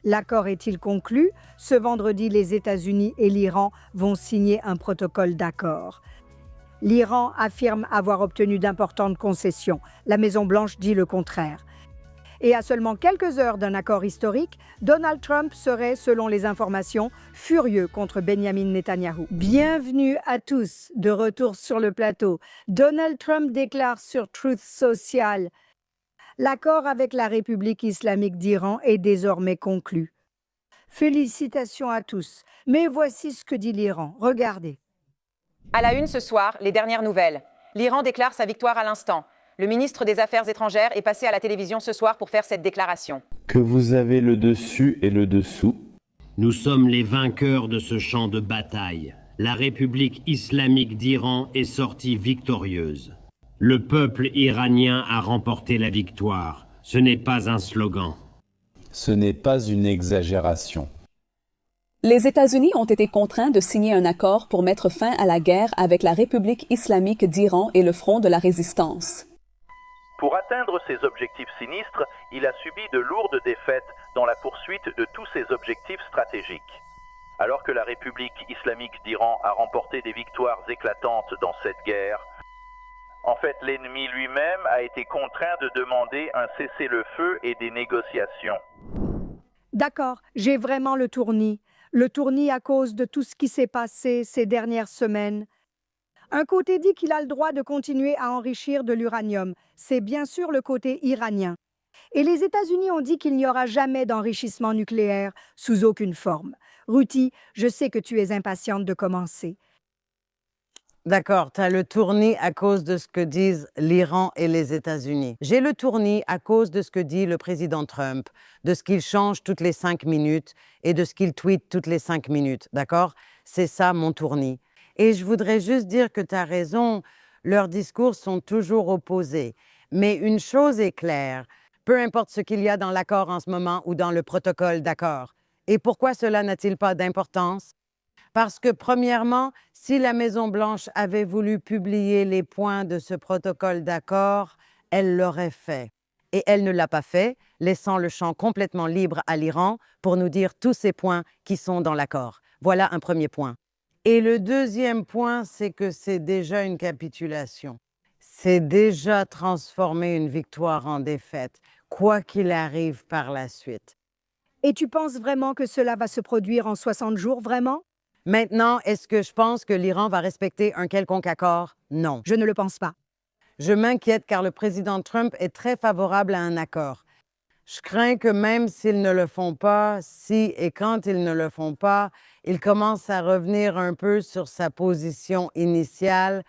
L'accord est-il conclu? Ce vendredi, les États-Unis et l'Iran vont signer un protocole d'accord. L'Iran affirme avoir obtenu d'importantes concessions. La Maison-Blanche dit le contraire. Et à seulement quelques heures d'un accord historique, Donald Trump serait, selon les informations, furieux contre Benjamin Netanyahou. Bienvenue à tous, de retour sur le plateau. Donald Trump déclare sur Truth Social: l'accord avec la République islamique d'Iran est désormais conclu. Félicitations à tous. Mais voici ce que dit l'Iran. Regardez. À la une ce soir, les dernières nouvelles. L'Iran déclare sa victoire à l'instant. Le ministre des Affaires étrangères est passé à la télévision ce soir pour faire cette déclaration. Que vous avez le dessus et le dessous. Nous sommes les vainqueurs de ce champ de bataille. La République islamique d'Iran est sortie victorieuse. Le peuple iranien a remporté la victoire. Ce n'est pas un slogan. Ce n'est pas une exagération. Les États-Unis ont été contraints de signer un accord pour mettre fin à la guerre avec la République islamique d'Iran et le Front de la Résistance. Pour atteindre ses objectifs sinistres, il a subi de lourdes défaites dans la poursuite de tous ses objectifs stratégiques. Alors que la République islamique d'Iran a remporté des victoires éclatantes dans cette guerre, en fait, l'ennemi lui-même a été contraint de demander un cessez-le-feu et des négociations. D'accord, j'ai vraiment le tournis. Le tournis à cause de tout ce qui s'est passé ces dernières semaines. Un côté dit qu'il a le droit de continuer à enrichir de l'uranium. C'est bien sûr le côté iranien. Et les États-Unis ont dit qu'il n'y aura jamais d'enrichissement nucléaire sous aucune forme. Ruti, je sais que tu es impatiente de commencer. D'accord, tu as le tournis à cause de ce que disent l'Iran et les États-Unis. J'ai le tournis à cause de ce que dit le président Trump, de ce qu'il change toutes les 5 minutes et de ce qu'il tweet toutes les 5 minutes, d'accord? C'est ça mon tournis. Et je voudrais juste dire que tu as raison, leurs discours sont toujours opposés. Mais une chose est claire, peu importe ce qu'il y a dans l'accord en ce moment ou dans le protocole d'accord. Et pourquoi cela n'a-t-il pas d'importance? Parce que, premièrement, si la Maison-Blanche avait voulu publier les points de ce protocole d'accord, elle l'aurait fait. Et elle ne l'a pas fait, laissant le champ complètement libre à l'Iran pour nous dire tous ces points qui sont dans l'accord. Voilà un premier point. Et le deuxième point, c'est que c'est déjà une capitulation. C'est déjà transformé une victoire en défaite, quoi qu'il arrive par la suite. Et tu penses vraiment que cela va se produire en 60 jours, vraiment? Maintenant, est-ce que je pense que l'Iran va respecter un quelconque accord? Non. Je ne le pense pas. Je m'inquiète car le président Trump est très favorable à un accord. Je crains que même s'ils ne le font pas, si et quand ils ne le font pas, il commence à revenir un peu sur sa position initiale.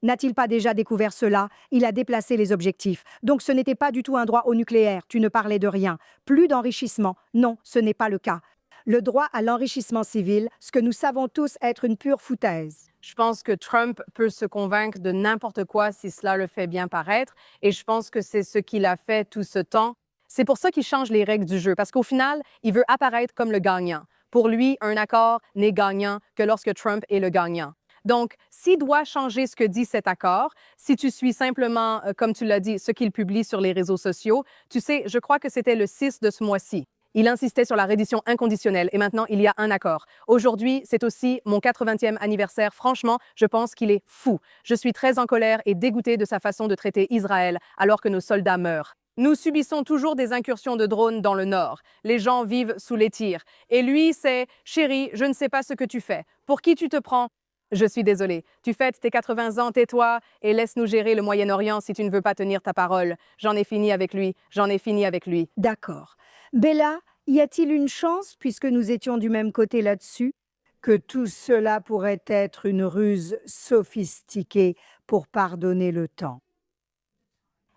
N'a-t-il pas déjà découvert cela? Il a déplacé les objectifs. Donc ce n'était pas du tout un droit au nucléaire. Tu ne parlais de rien. Plus d'enrichissement. Non, ce n'est pas le cas. Le droit à l'enrichissement civil, ce que nous savons tous être une pure foutaise. Je pense que Trump peut se convaincre de n'importe quoi si cela le fait bien paraître. Et je pense que c'est ce qu'il a fait tout ce temps. C'est pour ça qu'il change les règles du jeu, parce qu'au final, il veut apparaître comme le gagnant. Pour lui, un accord n'est gagnant que lorsque Trump est le gagnant. Donc, s'il doit changer ce que dit cet accord, si tu suis simplement, comme tu l'as dit, ce qu'il publie sur les réseaux sociaux, tu sais, je crois que c'était le 6 de ce mois-ci. Il insistait sur la reddition inconditionnelle et maintenant, il y a un accord. Aujourd'hui, c'est aussi mon 80e anniversaire. Franchement, je pense qu'il est fou. Je suis très en colère et dégoûtée de sa façon de traiter Israël alors que nos soldats meurent. Nous subissons toujours des incursions de drones dans le nord. Les gens vivent sous les tirs. Et lui, c'est « Chérie, je ne sais pas ce que tu fais. Pour qui tu te prends? Je suis désolée. Tu fêtes tes 80 ans, tais-toi et laisse-nous gérer le Moyen-Orient si tu ne veux pas tenir ta parole. J'en ai fini avec lui. J'en ai fini avec lui. » D'accord. Bella, y a-t-il une chance, puisque nous étions du même côté là-dessus, que tout cela pourrait être une ruse sophistiquée pour pardonner le temps?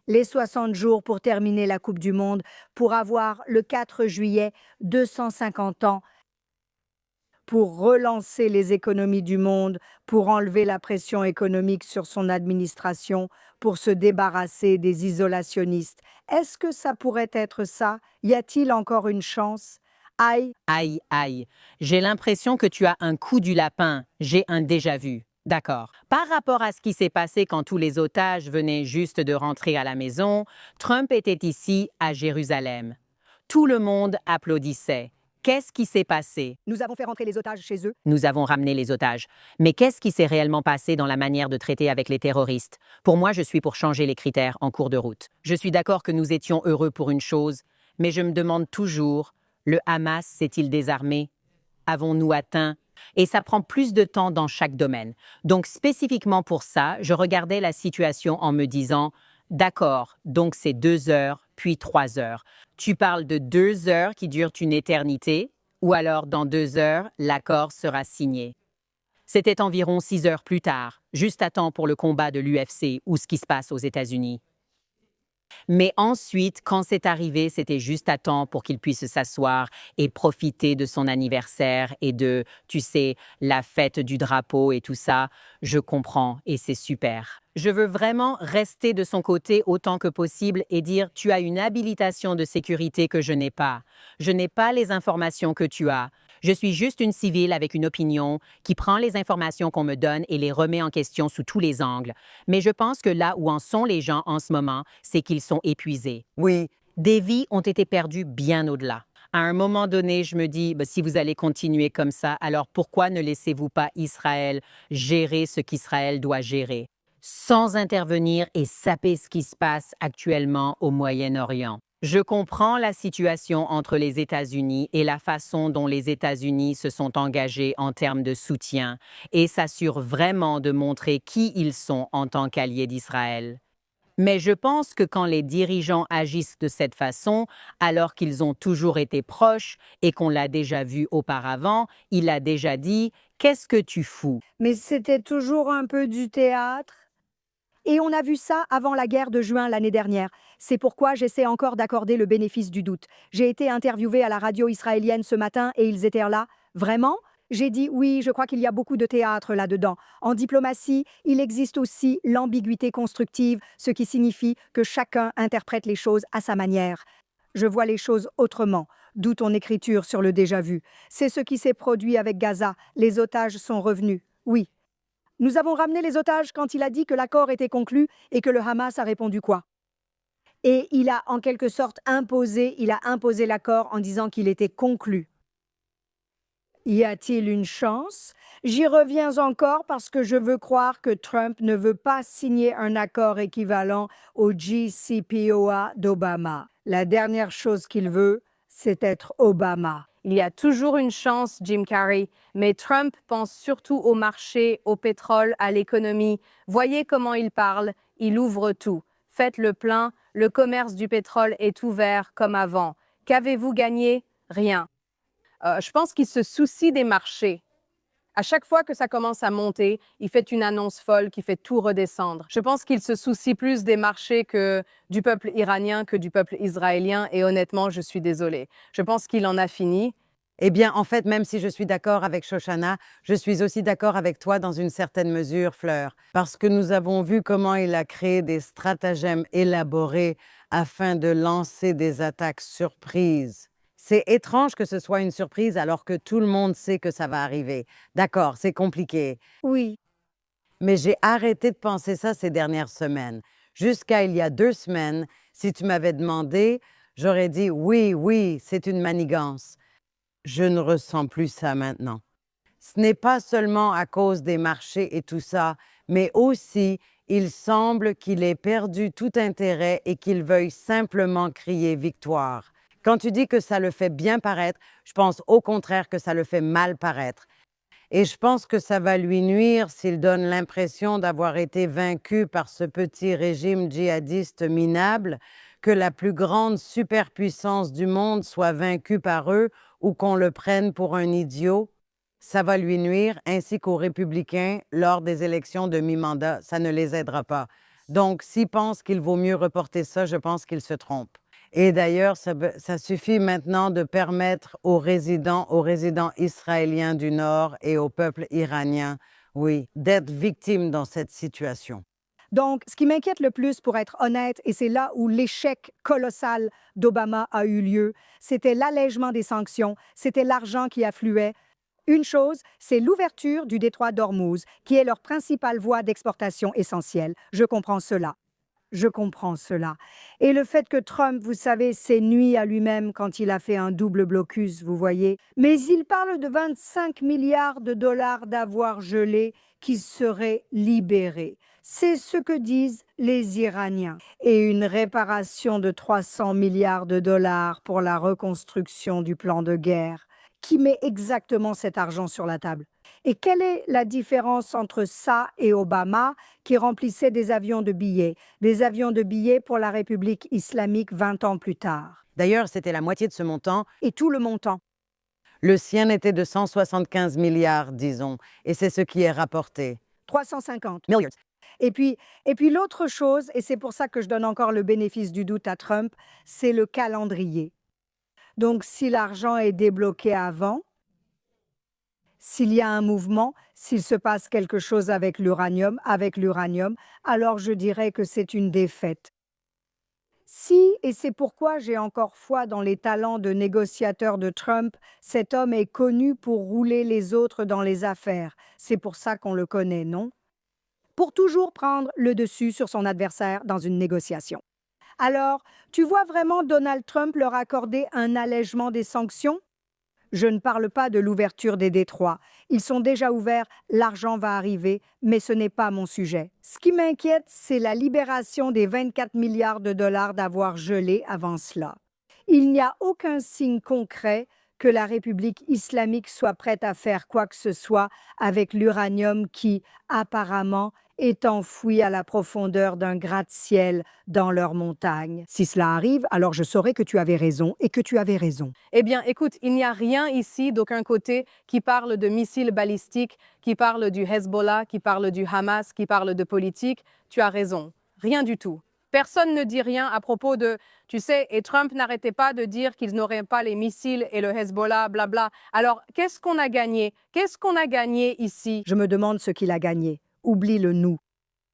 Les 60 jours pour terminer la Coupe du Monde, pour avoir le 4 juillet 250 ans, pour relancer les économies du monde, pour enlever la pression économique sur son administration, pour se débarrasser des isolationnistes. Est-ce que ça pourrait être ça? Y a-t-il encore une chance? Aïe. Aïe, aïe. J'ai l'impression que tu as un coup du lapin. J'ai un déjà-vu. D'accord. Par rapport à ce qui s'est passé quand tous les otages venaient juste de rentrer à la maison, Trump était ici à Jérusalem. Tout le monde applaudissait. Qu'est-ce qui s'est passé? Nous avons fait rentrer les otages chez eux. Nous avons ramené les otages. Mais qu'est-ce qui s'est réellement passé dans la manière de traiter avec les terroristes? Pour moi, je suis pour changer les critères en cours de route. Je suis d'accord que nous étions heureux pour une chose, mais je me demande toujours, le Hamas s'est-il désarmé? Avons-nous atteint? Et ça prend plus de temps dans chaque domaine. Donc spécifiquement pour ça, je regardais la situation en me disant, d'accord, donc c'est 2 heures, puis 3 heures. Tu parles de 2 heures qui durent une éternité, ou alors dans 2 heures, l'accord sera signé. C'était environ 6 heures plus tard, juste à temps pour le combat de l'UFC ou ce qui se passe aux États-Unis. Mais ensuite, quand c'est arrivé, c'était juste à temps pour qu'il puisse s'asseoir et profiter de son anniversaire et de, tu sais, la fête du drapeau et tout ça. Je comprends et c'est super. Je veux vraiment rester de son côté autant que possible et dire « tu as une habilitation de sécurité que je n'ai pas. Je n'ai pas les informations que tu as. Je suis juste une civile avec une opinion qui prend les informations qu'on me donne et les remet en question sous tous les angles. Mais je pense que là où en sont les gens en ce moment, c'est qu'ils sont épuisés. Oui, Des vies ont été perdues bien au-delà. À un moment donné, je me dis, si vous allez continuer comme ça, alors pourquoi ne laissez-vous pas Israël gérer ce qu'Israël doit gérer, sans intervenir et saper ce qui se passe actuellement au Moyen-Orient? Je comprends la situation entre les États-Unis et la façon dont les États-Unis se sont engagés en termes de soutien et s'assurent vraiment de montrer qui ils sont en tant qu'alliés d'Israël. Mais je pense que quand les dirigeants agissent de cette façon, alors qu'ils ont toujours été proches et qu'on l'a déjà vu auparavant, il a déjà dit « Qu'est-ce que tu fous ?» Mais c'était toujours un peu du théâtre. Et on a vu ça avant la guerre de juin l'année dernière. C'est pourquoi j'essaie encore d'accorder le bénéfice du doute. J'ai été interviewée à la radio israélienne ce matin et ils étaient là. Vraiment? J'ai dit oui, je crois qu'il y a beaucoup de théâtre là-dedans. En diplomatie, il existe aussi l'ambiguïté constructive, ce qui signifie que chacun interprète les choses à sa manière. Je vois les choses autrement, d'où ton écriture sur le déjà-vu. C'est ce qui s'est produit avec Gaza. Les otages sont revenus. Oui. Nous avons ramené les otages quand il a dit que l'accord était conclu et que le Hamas a répondu quoi? Et il a en quelque sorte imposé l'accord en disant qu'il était conclu. Y a-t-il une chance? J'y reviens encore parce que je veux croire que Trump ne veut pas signer un accord équivalent au JCPOA d'Obama. La dernière chose qu'il veut, c'est être Obama. Il y a toujours une chance, Jim Carrey, mais Trump pense surtout au marché, au pétrole, à l'économie. Voyez comment il parle, il ouvre tout. Faites le plein, le commerce du pétrole est ouvert comme avant. Qu'avez-vous gagné? Rien. Je pense qu'il se soucie des marchés. À chaque fois que ça commence à monter, il fait une annonce folle qui fait tout redescendre. Je pense qu'il se soucie plus des marchés que du peuple iranien que du peuple israélien et honnêtement, je suis désolée. Je pense qu'il en a fini. eh bien, en fait, même si je suis d'accord avec Shoshana, je suis aussi d'accord avec toi dans une certaine mesure, Fleur, parce que nous avons vu comment il a créé des stratagèmes élaborés afin de lancer des attaques surprises. C'est étrange que ce soit une surprise alors que tout le monde sait que ça va arriver. D'accord, c'est compliqué. Oui. Mais j'ai arrêté de penser ça ces dernières semaines. Jusqu'à il y a 2 semaines, si tu m'avais demandé, j'aurais dit oui, c'est une manigance. Je ne ressens plus ça maintenant. Ce n'est pas seulement à cause des marchés et tout ça, mais aussi il semble qu'il ait perdu tout intérêt et qu'il veuille simplement crier victoire. Quand tu dis que ça le fait bien paraître, je pense au contraire que ça le fait mal paraître. Et je pense que ça va lui nuire s'il donne l'impression d'avoir été vaincu par ce petit régime djihadiste minable, que la plus grande superpuissance du monde soit vaincue par eux ou qu'on le prenne pour un idiot. Ça va lui nuire, ainsi qu'aux républicains lors des élections de mi-mandat. Ça ne les aidera pas. Donc, s'il pense qu'il vaut mieux reporter ça, je pense qu'il se trompe. Et d'ailleurs, ça suffit maintenant de permettre aux résidents israéliens du Nord et au peuple iranien, oui, d'être victimes dans cette situation. Donc, ce qui m'inquiète le plus, pour être honnête, et c'est là où l'échec colossal d'Obama a eu lieu, c'était l'allègement des sanctions, c'était l'argent qui affluait. Une chose, c'est l'ouverture du détroit d'Ormuz, qui est leur principale voie d'exportation essentielle. Je comprends cela. Je comprends cela. Et le fait que Trump, vous savez, s'est nui à lui-même quand il a fait un double blocus, vous voyez. Mais il parle de 25 milliards de dollars d'avoirs gelés qui seraient libérés. C'est ce que disent les Iraniens. Et une réparation de 300 milliards de dollars pour la reconstruction du plan de guerre. Qui met exactement cet argent sur la table? Et quelle est la différence entre ça et Obama, qui remplissait des avions de billets pour la République islamique 20 ans plus tard? D'ailleurs, c'était la moitié de ce montant. Et tout le montant. Le sien était de 175 milliards, disons, et c'est ce qui est rapporté. 350. Milliards. Et puis l'autre chose, et c'est pour ça que je donne encore le bénéfice du doute à Trump, c'est le calendrier. Donc, si l'argent est débloqué avant, s'il y a un mouvement, s'il se passe quelque chose avec l'uranium, alors je dirais que c'est une défaite. Si, et c'est pourquoi j'ai encore foi dans les talents de négociateur de Trump, cet homme est connu pour rouler les autres dans les affaires. C'est pour ça qu'on le connaît, non? Pour toujours prendre le dessus sur son adversaire dans une négociation. Alors, tu vois vraiment Donald Trump leur accorder un allègement des sanctions? Je ne parle pas de l'ouverture des détroits. Ils sont déjà ouverts, l'argent va arriver, mais ce n'est pas mon sujet. Ce qui m'inquiète, c'est la libération des 24 milliards de dollars d'avoirs gelés avant cela. Il n'y a aucun signe concret que la République islamique soit prête à faire quoi que ce soit avec l'uranium qui, apparemment, est enfoui à la profondeur d'un gratte-ciel dans leurs montagnes. Si cela arrive, alors je saurai que tu avais raison et que tu avais raison. Eh bien, écoute, il n'y a rien ici d'aucun côté qui parle de missiles balistiques, qui parle du Hezbollah, qui parle du Hamas, qui parle de politique. Tu as raison. Rien du tout. Personne ne dit rien à propos de, tu sais, et Trump n'arrêtait pas de dire qu'ils n'auraient pas les missiles et le Hezbollah, blabla. Alors, qu'est-ce qu'on a gagné? Qu'est-ce qu'on a gagné ici? Je me demande ce qu'il a gagné. Oublie le nous.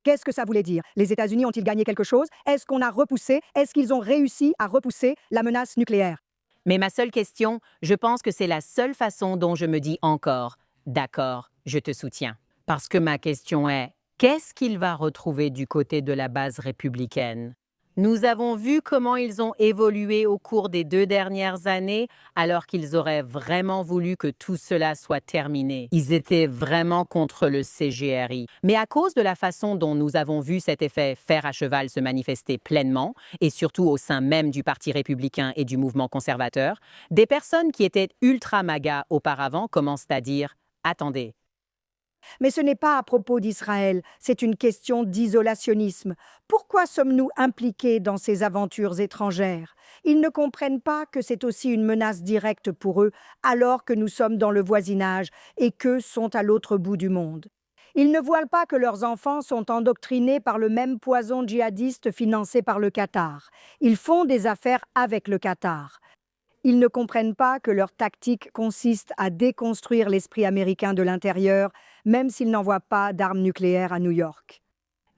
Qu'est-ce que ça voulait dire? Les États-Unis ont-ils gagné quelque chose? Est-ce qu'on a repoussé? Est-ce qu'ils ont réussi à repousser la menace nucléaire? Mais ma seule question, je pense que c'est la seule façon dont je me dis encore « D'accord, je te soutiens ». Parce que ma question est « Qu'est-ce qu'il va retrouver du côté de la base républicaine ?» Nous avons vu comment ils ont évolué au cours des 2 dernières années, alors qu'ils auraient vraiment voulu que tout cela soit terminé. Ils étaient vraiment contre le CGRI. Mais à cause de la façon dont nous avons vu cet effet fer à cheval se manifester pleinement, et surtout au sein même du Parti républicain et du mouvement conservateur, des personnes qui étaient ultra MAGA auparavant commencent à dire « Attendez, Mais ce n'est pas à propos d'Israël, c'est une question d'isolationnisme. Pourquoi sommes-nous impliqués dans ces aventures étrangères? Ils ne comprennent pas que c'est aussi une menace directe pour eux, alors que nous sommes dans le voisinage et qu'eux sont à l'autre bout du monde. Ils ne voient pas que leurs enfants sont endoctrinés par le même poison djihadiste financé par le Qatar. Ils font des affaires avec le Qatar. Ils ne comprennent pas que leur tactique consiste à déconstruire l'esprit américain de l'intérieur, même s'ils n'envoient pas d'armes nucléaires à New York.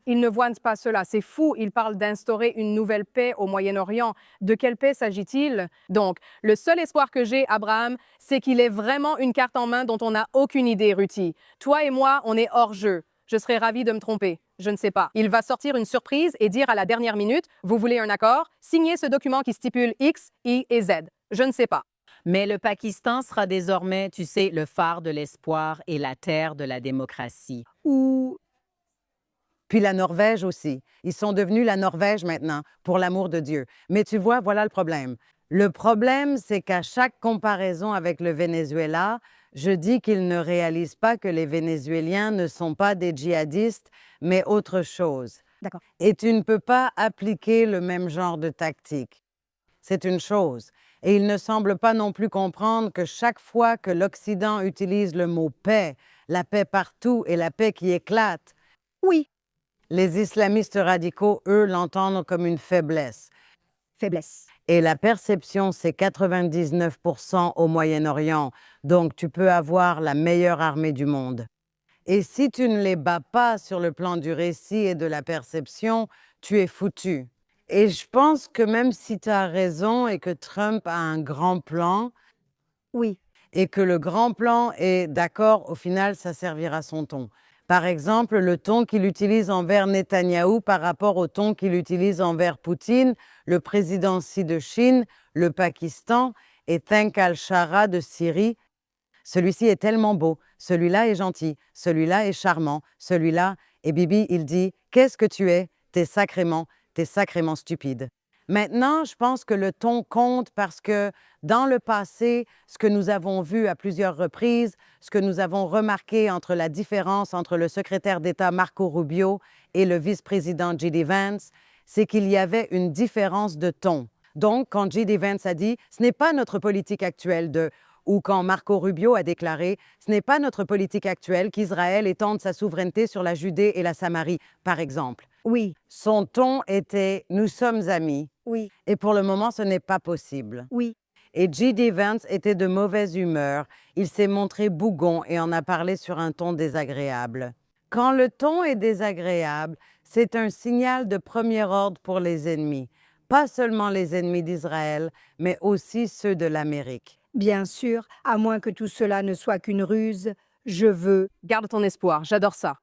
Ils ne voient pas cela. C'est fou. Ils parlent d'instaurer une nouvelle paix au Moyen-Orient. De quelle paix s'agit-il? Donc, le seul espoir que j'ai, Abraham, c'est qu'il ait vraiment une carte en main dont on n'a aucune idée, Ruthie. Toi et moi, on est hors jeu. Je serais ravie de me tromper. Je ne sais pas. Il va sortir une surprise et dire à la dernière minute, vous voulez un accord? Signez ce document qui stipule X, Y et Z. Je ne sais pas. Mais le Pakistan sera désormais, tu sais, le phare de l'espoir et la terre de la démocratie. Puis la Norvège aussi. Ils sont devenus la Norvège maintenant, pour l'amour de Dieu. Mais tu vois, voilà le problème. Le problème, c'est qu'à chaque comparaison avec le Venezuela, je dis qu'ils ne réalisent pas que les Vénézuéliens ne sont pas des djihadistes, mais autre chose. D'accord. Et tu ne peux pas appliquer le même genre de tactique. C'est une chose. Et ils ne semblent pas non plus comprendre que chaque fois que l'Occident utilise le mot paix, la paix partout et la paix qui éclate, Oui, les islamistes radicaux, eux, l'entendent comme une faiblesse. faiblesse. Et la perception, c'est 99% au Moyen-Orient. Donc, tu peux avoir la meilleure armée du monde. Et si tu ne les bats pas sur le plan du récit et de la perception, tu es foutu. Et je pense que même si tu as raison et que Trump a un grand plan, Oui, et que le grand plan est d'accord, au final, ça servira son ton. Par exemple, le ton qu'il utilise envers Netanyahou par rapport au ton qu'il utilise envers Poutine, le président Xi de Chine, le Pakistan et Tank al-Shara de Syrie. Celui-ci est tellement beau, celui-là est gentil, celui-là est charmant, celui-là... Et Bibi, il dit « Qu'est-ce que tu es? T'es sacrément stupide. » Maintenant, je pense que le ton compte parce que dans le passé, ce que nous avons vu à plusieurs reprises, ce que nous avons remarqué entre la différence entre le secrétaire d'État Marco Rubio et le vice-président J.D. Vance, c'est qu'il y avait une différence de ton. Donc, quand J.D. Vance a dit « ce n'est pas notre politique actuelle de… » ou quand Marco Rubio a déclaré « ce n'est pas notre politique actuelle qu'Israël étende sa souveraineté sur la Judée et la Samarie », par exemple. Oui, Son ton était « nous sommes amis ». oui, Et pour le moment, ce n'est pas possible. oui. Et J.D. Vance était de mauvaise humeur. Il s'est montré bougon et en a parlé sur un ton désagréable. Quand le ton est désagréable, c'est un signal de premier ordre pour les ennemis. Pas seulement les ennemis d'Israël, mais aussi ceux de l'Amérique. Bien sûr, à moins que tout cela ne soit qu'une ruse, je veux... Garde ton espoir, j'adore ça.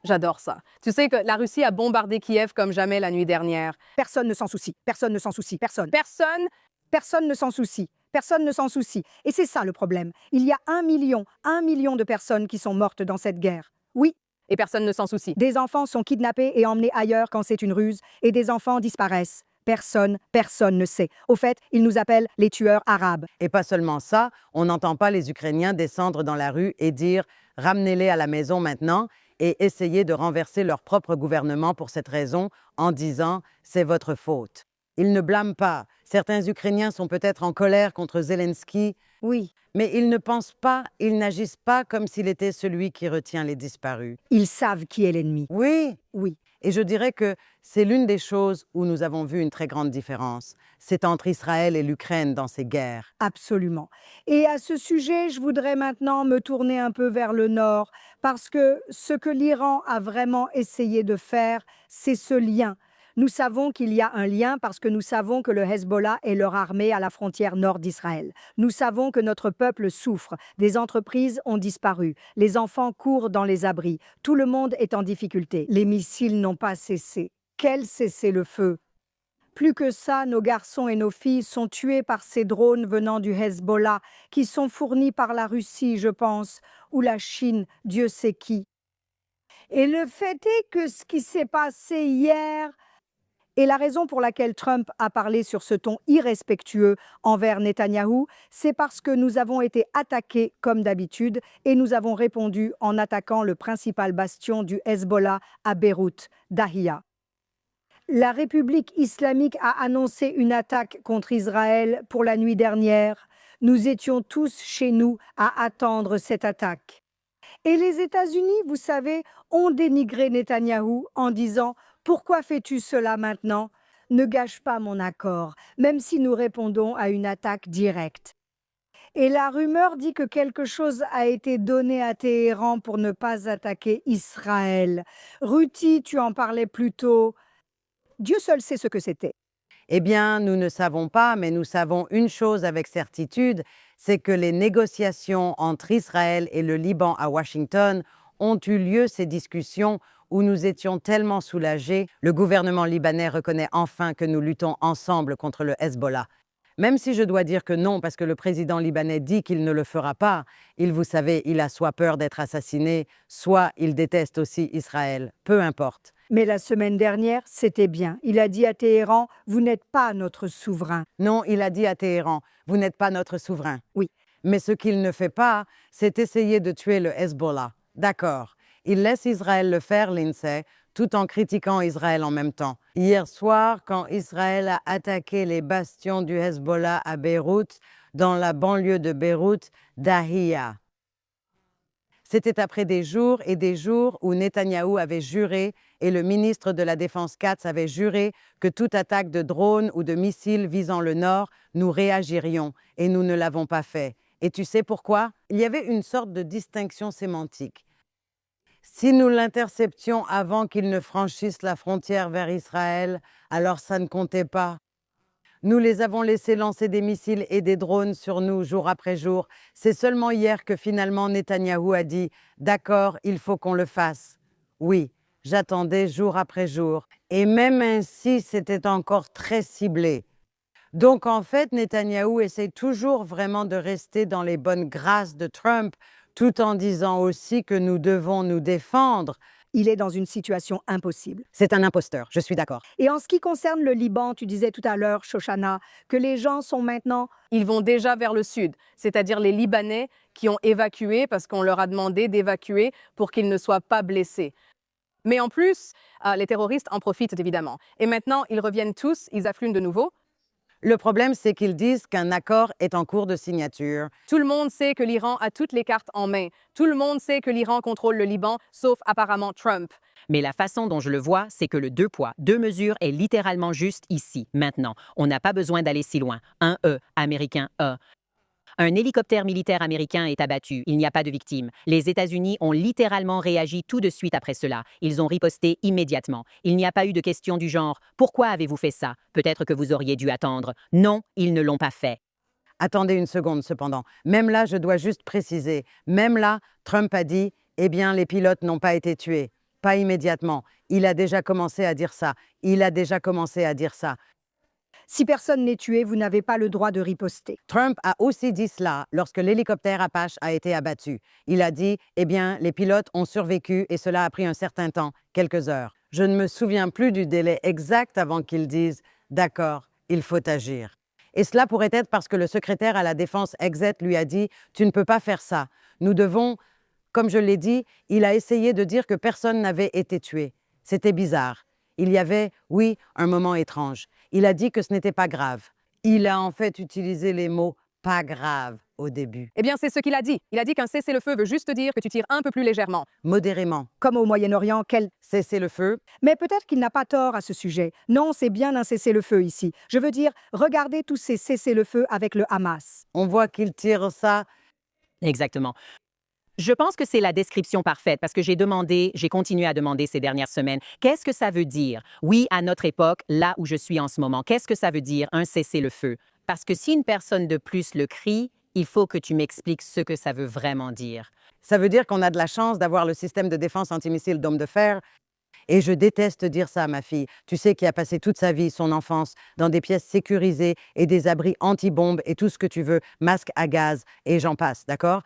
J'adore ça. Tu sais que la Russie a bombardé Kiev comme jamais la nuit dernière. Personne ne s'en soucie, personne ne s'en soucie, personne. Personne Ne s'en soucie, personne ne s'en soucie. Et c'est ça le problème. Il y a 1 million de personnes qui sont mortes dans cette guerre. Oui, et personne ne s'en soucie. des enfants sont kidnappés et emmenés ailleurs quand c'est une ruse, et des enfants disparaissent. Personne ne sait. Au fait, ils nous appellent les tueurs arabes. Et pas seulement ça, on n'entend pas les Ukrainiens descendre dans la rue et dire « ramenez-les à la maison maintenant » et essayer de renverser leur propre gouvernement pour cette raison en disant « c'est votre faute ». Ils ne blâment pas. Certains Ukrainiens sont peut-être en colère contre Zelensky, Oui, mais ils ne pensent pas, ils n'agissent pas comme s'il était celui qui retient les disparus. ils savent qui est l'ennemi. Oui, Oui, et je dirais que c'est l'une des choses où nous avons vu une très grande différence. C'est entre Israël et l'Ukraine dans ces guerres. absolument. Et à ce sujet, je voudrais maintenant me tourner un peu vers le nord, parce que ce que l'Iran a vraiment essayé de faire, c'est ce lien. Nous savons qu'il y a un lien parce que nous savons que le Hezbollah est leur armée à la frontière nord d'Israël. Nous savons que notre peuple souffre. Des entreprises ont disparu. Les enfants courent dans les abris. Tout le monde est en difficulté. Les missiles n'ont pas cessé. Quel cessez-le-feu! Plus que ça, nos garçons et nos filles sont tués par ces drones venant du Hezbollah, qui sont fournis par la Russie, je pense, ou la Chine, Dieu sait qui. Et le fait est que ce qui s'est passé hier, et la raison pour laquelle Trump a parlé sur ce ton irrespectueux envers Netanyahou, c'est parce que nous avons été attaqués comme d'habitude et nous avons répondu en attaquant le principal bastion du Hezbollah à Beyrouth, Dahiya. La République islamique a annoncé une attaque contre Israël pour la nuit dernière. Nous étions tous chez nous à attendre cette attaque. Et les États-Unis, vous savez, ont dénigré Netanyahou en disant « Pourquoi fais-tu cela maintenant ? Ne gâche pas mon accord, même si nous répondons à une attaque directe. » Et la rumeur dit que quelque chose a été donné à Téhéran pour ne pas attaquer Israël. Ruti, tu en parlais plus tôt. Dieu seul sait ce que c'était. Eh bien, nous ne savons pas, mais nous savons une chose avec certitude, c'est que les négociations entre Israël et le Liban à Washington ont eu lieu, ces discussions où nous étions tellement soulagés. Le gouvernement libanais reconnaît enfin que nous luttons ensemble contre le Hezbollah. Même si je dois dire que non, parce que le président libanais dit qu'il ne le fera pas, vous savez, il a soit peur d'être assassiné, soit il déteste aussi Israël, peu importe. Mais la semaine dernière, c'était bien. Il a dit à Téhéran, vous n'êtes pas notre souverain. Non, il a dit à Téhéran, vous n'êtes pas notre souverain. Oui. Mais ce qu'il ne fait pas, c'est essayer de tuer le Hezbollah. D'accord. Il laisse Israël le faire, Lindsay, tout en critiquant Israël en même temps. Hier soir, quand Israël a attaqué les bastions du Hezbollah à Beyrouth, dans la banlieue de Beyrouth, Dahiya. C'était après des jours et des jours où Netanyahou avait juré et le ministre de la Défense Katz avait juré que toute attaque de drones ou de missiles visant le nord, nous réagirions et nous ne l'avons pas fait. Et tu sais pourquoi? Il y avait une sorte de distinction sémantique. Si nous l'interceptions avant qu'il ne franchisse la frontière vers Israël, alors ça ne comptait pas. Nous les avons laissés lancer des missiles et des drones sur nous jour après jour. C'est seulement hier que finalement Netanyahou a dit « D'accord, il faut qu'on le fasse ». Oui, j'attendais jour après jour. Et même ainsi, c'était encore très ciblé. Donc en fait, Netanyahou essaie toujours vraiment de rester dans les bonnes grâces de Trump, tout en disant aussi que nous devons nous défendre. Il est dans une situation impossible. C'est un imposteur, je suis d'accord. Et en ce qui concerne le Liban, tu disais tout à l'heure, Shoshana, que les gens sont maintenant... Ils vont déjà vers le sud, c'est-à-dire les Libanais qui ont évacué parce qu'on leur a demandé d'évacuer pour qu'ils ne soient pas blessés. Mais en plus, les terroristes en profitent évidemment. Et maintenant, ils reviennent tous, ils affluent de nouveau. Le problème, c'est qu'ils disent qu'un accord est en cours de signature. Tout le monde sait que l'Iran a toutes les cartes en main. Tout le monde sait que l'Iran contrôle le Liban, sauf apparemment Trump. Mais la façon dont je le vois, c'est que le 2 poids, 2 mesures est littéralement juste ici, maintenant. On n'a pas besoin d'aller si loin. Un E, américain E. Un hélicoptère militaire américain est abattu. Il n'y a pas de victimes. Les États-Unis ont littéralement réagi tout de suite après cela. Ils ont riposté immédiatement. Il n'y a pas eu de question du genre « Pourquoi avez-vous fait ça ?» Peut-être que vous auriez dû attendre. Non, ils ne l'ont pas fait. Attendez une seconde cependant. Même là, je dois juste préciser. Même là, Trump a dit « Eh bien, les pilotes n'ont pas été tués. » Pas immédiatement. Il a déjà commencé à dire ça. Il a déjà commencé à dire ça. Si personne n'est tué, vous n'avez pas le droit de riposter. Trump a aussi dit cela lorsque l'hélicoptère Apache a été abattu. Il a dit « Eh bien, les pilotes ont survécu et cela a pris un certain temps, quelques heures. » Je ne me souviens plus du délai exact avant qu'ils disent « D'accord, il faut agir. » Et cela pourrait être parce que le secrétaire à la Défense Exet lui a dit « Tu ne peux pas faire ça. Nous devons… » Comme je l'ai dit, il a essayé de dire que personne n'avait été tué. C'était bizarre. Il y avait, oui, un moment étrange. Il a dit que ce n'était pas grave. Il a en fait utilisé les mots « pas grave » au début. Eh bien, c'est ce qu'il a dit. Il a dit qu'un cessez-le-feu veut juste dire que tu tires un peu plus légèrement. Modérément. Comme au Moyen-Orient, quel Cessez-le-feu. Mais peut-être qu'il n'a pas tort à ce sujet. Non, c'est bien un cessez-le-feu ici. Je veux dire, regardez tous ces cessez-le-feu avec le Hamas. On voit qu'il tire ça. Exactement. Je pense que c'est la description parfaite parce que j'ai continué à demander ces dernières semaines, qu'est-ce que ça veut dire? Oui, à notre époque, là où je suis en ce moment, qu'est-ce que ça veut dire, un cessez-le-feu? Parce que si une personne de plus le crie, il faut que tu m'expliques ce que ça veut vraiment dire. Ça veut dire qu'on a de la chance d'avoir le système de défense antimissile Dôme de fer. Et je déteste dire ça à ma fille. Tu sais, qui a passé toute sa vie, son enfance, dans des pièces sécurisées et des abris anti-bombes et tout ce que tu veux, masques à gaz et j'en passe, d'accord?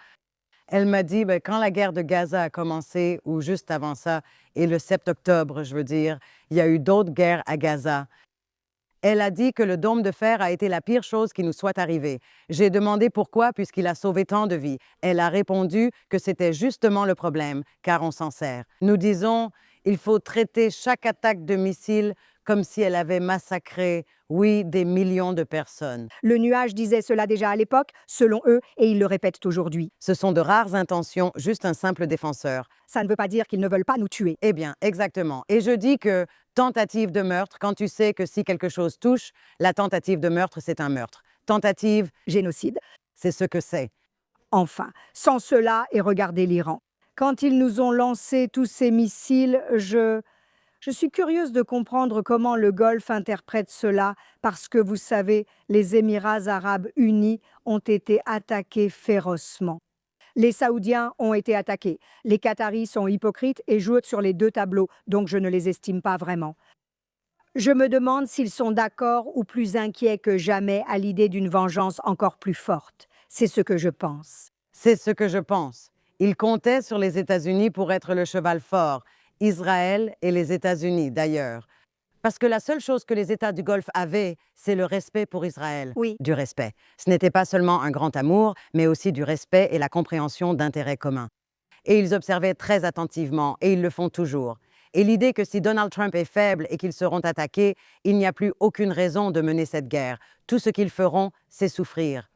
Elle m'a dit, quand la guerre de Gaza a commencé, ou juste avant ça, et le 7 octobre, je veux dire, il y a eu d'autres guerres à Gaza. Elle a dit que le dôme de fer a été la pire chose qui nous soit arrivée. J'ai demandé pourquoi, puisqu'il a sauvé tant de vies. Elle a répondu que c'était justement le problème, car on s'en sert. Nous disons, il faut traiter chaque attaque de missile comme si elle avait massacré, oui, des millions de personnes. Le nuage disait cela déjà à l'époque, selon eux, et ils le répètent aujourd'hui. Ce sont de rares intentions, juste un simple défenseur. Ça ne veut pas dire qu'ils ne veulent pas nous tuer. Eh bien, exactement. Et je dis que tentative de meurtre, quand tu sais que si quelque chose touche, la tentative de meurtre, c'est un meurtre. Tentative, Génocide. c'est ce que c'est. Enfin, sans cela, et regardez l'Iran. Quand ils nous ont lancé tous ces missiles, Je suis curieuse de comprendre comment le Golfe interprète cela, parce que vous savez, les Émirats arabes unis ont été attaqués férocement. Les Saoudiens ont été attaqués. Les Qataris sont hypocrites et jouent sur les deux tableaux, donc je ne les estime pas vraiment. Je me demande s'ils sont d'accord ou plus inquiets que jamais à l'idée d'une vengeance encore plus forte. C'est ce que je pense. C'est ce que je pense. Ils comptaient sur les États-Unis pour être le cheval fort. Israël et les États-Unis, d'ailleurs. Parce que la seule chose que les États du Golfe avaient, c'est le respect pour Israël. Oui. Du respect. Ce n'était pas seulement un grand amour, mais aussi du respect et la compréhension d'intérêts communs. Et ils observaient très attentivement, et ils le font toujours. Et l'idée que si Donald Trump est faible et qu'ils seront attaqués, il n'y a plus aucune raison de mener cette guerre. Tout ce qu'ils feront, c'est souffrir.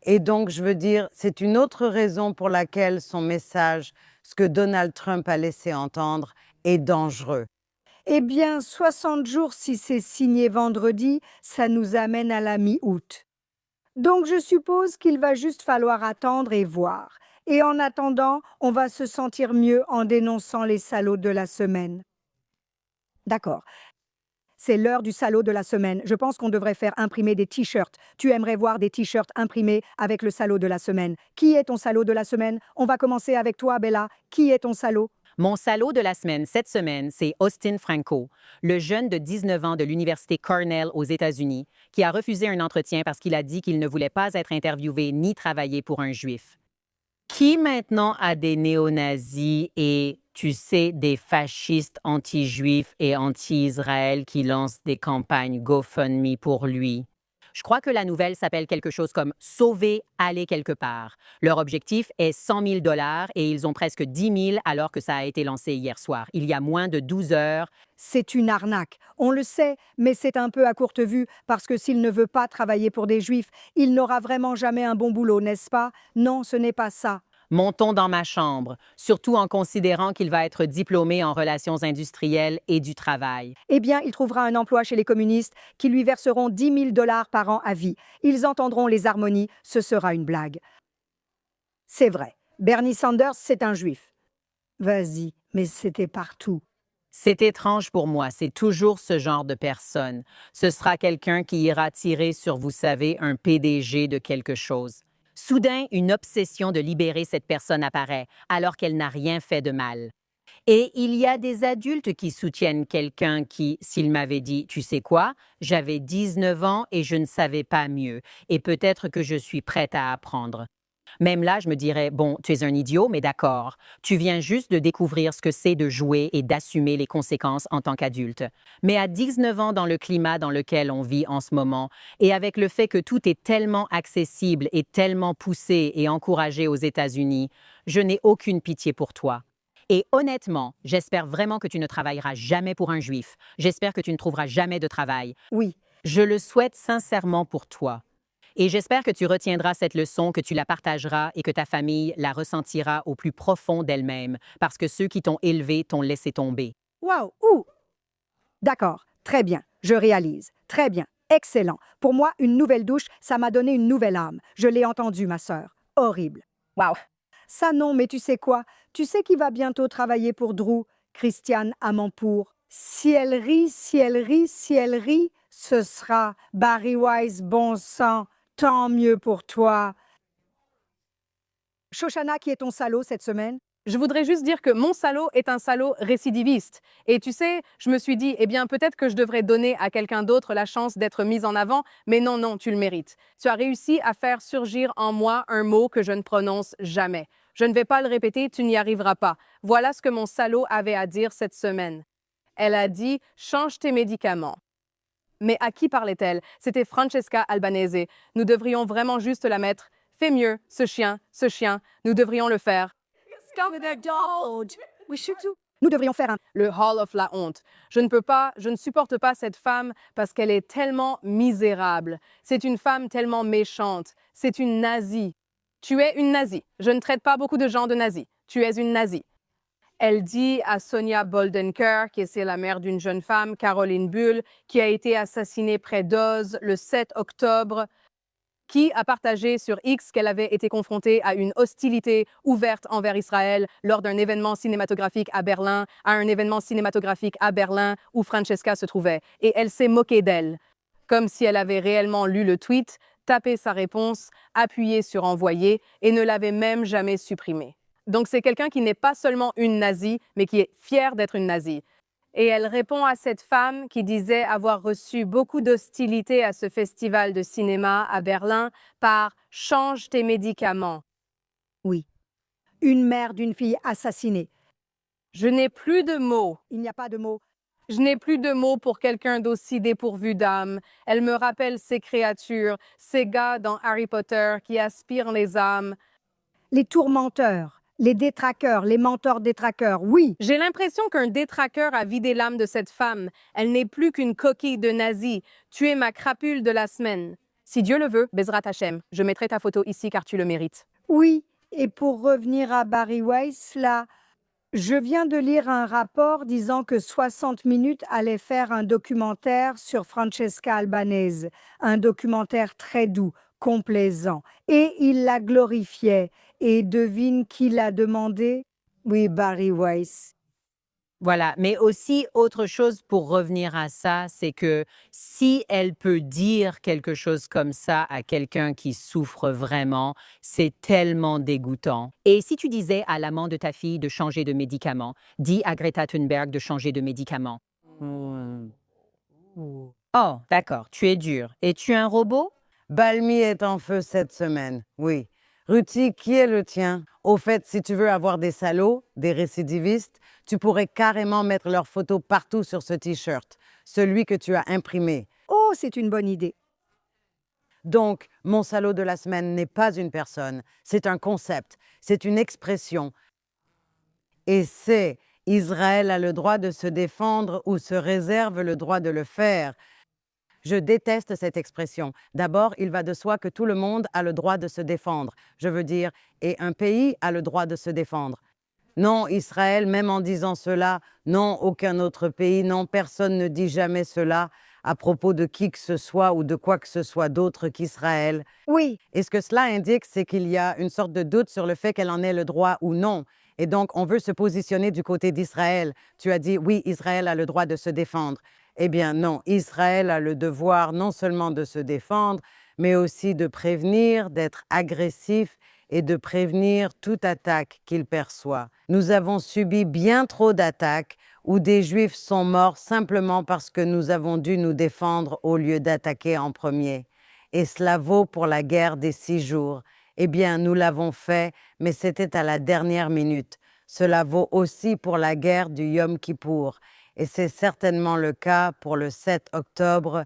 Et donc, je veux dire, c'est une autre raison pour laquelle son message, ce que Donald Trump a laissé entendre, est dangereux. Eh bien, 60 jours si c'est signé vendredi, ça nous amène à la mi-août. Donc je suppose qu'il va juste falloir attendre et voir. Et en attendant, on va se sentir mieux en dénonçant les salauds de la semaine. D'accord. c'est l'heure du salaud de la semaine. Je pense qu'on devrait faire imprimer des t-shirts. Tu aimerais voir des t-shirts imprimés avec le salaud de la semaine. Qui est ton salaud de la semaine? On va commencer avec toi, Bella. Qui est ton salaud? Mon salaud de la semaine cette semaine, c'est Austin Franco, le jeune de 19 ans de l'Université Cornell aux États-Unis, qui a refusé un entretien parce qu'il a dit qu'il ne voulait pas être interviewé ni travailler pour un juif. Qui maintenant a des néo-nazis et, tu sais, des fascistes anti-juifs et anti-Israël qui lancent des campagnes GoFundMe pour lui? Je crois que la nouvelle s'appelle quelque chose comme « Sauver, aller quelque part ». Leur objectif est 100 000 $ et ils ont presque 10 000 alors que ça a été lancé hier soir. Il y a moins de 12 heures. C'est une arnaque. On le sait, mais c'est un peu à courte vue parce que s'il ne veut pas travailler pour des Juifs, il n'aura vraiment jamais un bon boulot, n'est-ce pas? Non, ce n'est pas ça. Montons dans ma chambre, surtout en considérant qu'il va être diplômé en relations industrielles et du travail. Eh bien, il trouvera un emploi chez les communistes qui lui verseront 10 000 $ par an à vie. Ils entendront les harmonies, ce sera une blague. C'est vrai, Bernie Sanders, c'est un juif. Vas-y, mais c'était partout. C'est étrange pour moi, c'est toujours ce genre de personne. Ce sera quelqu'un qui ira tirer sur, vous savez, un PDG de quelque chose. Soudain, une obsession de libérer cette personne apparaît, alors qu'elle n'a rien fait de mal. Et il y a des adultes qui soutiennent quelqu'un qui, s'il m'avait dit « Tu sais quoi, j'avais 19 ans et je ne savais pas mieux, et peut-être que je suis prête à apprendre. » Même là, je me dirais « Bon, tu es un idiot, mais d'accord. Tu viens juste de découvrir ce que c'est de jouer et d'assumer les conséquences en tant qu'adulte. » Mais à 19 ans, dans le climat dans lequel on vit en ce moment, et avec le fait que tout est tellement accessible et tellement poussé et encouragé aux États-Unis, je n'ai aucune pitié pour toi. Et honnêtement, j'espère vraiment que tu ne travailleras jamais pour un juif. J'espère que tu ne trouveras jamais de travail. Oui. Je le souhaite sincèrement pour toi. Et j'espère que tu retiendras cette leçon, que tu la partageras et que ta famille la ressentira au plus profond d'elle-même, parce que ceux qui t'ont élevé t'ont laissé tomber. Wow, ouh! D'accord, très bien, je réalise. Très bien, excellent. Pour moi, une nouvelle douche, ça m'a donné une nouvelle âme. Je l'ai entendu, ma sœur. Horrible. Waouh. Ça non, mais tu sais quoi? Tu sais qui va bientôt travailler pour Drew? Christiane Amanpour. Si elle rit, si elle rit, si elle rit, ce sera Barry Wise, bon sang. Tant mieux pour toi. Shoshana, qui est ton salaud cette semaine? Je voudrais juste dire que mon salaud est un salaud récidiviste. Et tu sais, je me suis dit, eh bien, peut-être que je devrais donner à quelqu'un d'autre la chance d'être mise en avant, mais non, non, tu le mérites. Tu as réussi à faire surgir en moi un mot que je ne prononce jamais. Je ne vais pas le répéter, tu n'y arriveras pas. Voilà ce que mon salaud avait à dire cette semaine. Elle a dit « Change tes médicaments ». Mais à qui parlait-elle? C'était Francesca Albanese. Nous devrions vraiment juste la mettre « Fais mieux, ce chien, nous devrions le faire. » Nous devrions faire un... Le Hall of la honte. Je ne supporte pas cette femme parce qu'elle est tellement misérable. C'est une femme tellement méchante. C'est une nazie. Tu es une nazie. Je ne traite pas beaucoup de gens de nazis. Tu es une nazie. Elle dit à Sonia Boldenker, qui est la mère d'une jeune femme, Caroline Bull, qui a été assassinée près d'Oz le 7 octobre, qui a partagé sur X qu'elle avait été confrontée à une hostilité ouverte envers Israël lors d'un événement cinématographique à Berlin, où Francesca se trouvait. Et elle s'est moquée d'elle, comme si elle avait réellement lu le tweet, tapé sa réponse, appuyé sur envoyer et ne l'avait même jamais supprimé. Donc c'est quelqu'un qui n'est pas seulement une nazie, mais qui est fière d'être une nazie. Et elle répond à cette femme qui disait avoir reçu beaucoup d'hostilité à ce festival de cinéma à Berlin par « Change tes médicaments ». Oui. Une mère d'une fille assassinée. Je n'ai plus de mots. Il n'y a pas de mots. Je n'ai plus de mots pour quelqu'un d'aussi dépourvu d'âme. Elle me rappelle ces créatures, ces gars dans Harry Potter qui aspirent les âmes. Les tourmenteurs. Les détraqueurs, les mentors détraqueurs, oui. J'ai l'impression qu'un détraqueur a vidé l'âme de cette femme. Elle n'est plus qu'une coquille de nazi. Tu es ma crapule de la semaine. Si Dieu le veut, Bezrat Hachem, je mettrai ta photo ici car tu le mérites. Oui, et pour revenir à Barry Weiss, là, je viens de lire un rapport disant que 60 Minutes allait faire un documentaire sur Francesca Albanese, un documentaire très doux, complaisant, et il la glorifiait. Et devine qui l'a demandé? Oui, Barry Weiss. Voilà, mais aussi autre chose pour revenir à ça, c'est que si elle peut dire quelque chose comme ça à quelqu'un qui souffre vraiment, c'est tellement dégoûtant. Et si tu disais à l'amant de ta fille de changer de médicament, dis à Greta Thunberg de changer de médicament. Oh, d'accord, tu es dur. Es-tu un robot? Balmy est en feu cette semaine, oui. Ruti, qui est le tien? Au fait, si tu veux avoir des salauds, des récidivistes, tu pourrais carrément mettre leurs photos partout sur ce T-shirt, celui que tu as imprimé. Oh, c'est une bonne idée. Donc, mon salaud de la semaine n'est pas une personne, c'est un concept, c'est une expression. Et c'est Israël a le droit de se défendre ou se réserve le droit de le faire. Je déteste cette expression. D'abord, il va de soi que tout le monde a le droit de se défendre. Je veux dire, et un pays a le droit de se défendre. Non, Israël, même en disant cela, non, aucun autre pays, non, personne ne dit jamais cela à propos de qui que ce soit ou de quoi que ce soit d'autre qu'Israël. Oui, Et ce que cela indique, c'est qu'il y a une sorte de doute sur le fait qu'elle en ait le droit ou non. Et donc, on veut se positionner du côté d'Israël. Tu as dit, oui, Israël a le droit de se défendre. Eh bien non, Israël a le devoir non seulement de se défendre, mais aussi de prévenir, d'être agressif et de prévenir toute attaque qu'il perçoit. Nous avons subi bien trop d'attaques où des Juifs sont morts simplement parce que nous avons dû nous défendre au lieu d'attaquer en premier. Et cela vaut pour la guerre des 6 jours. Eh bien, nous l'avons fait, mais c'était à la dernière minute. Cela vaut aussi pour la guerre du Yom Kippour. Et c'est certainement le cas pour le 7 octobre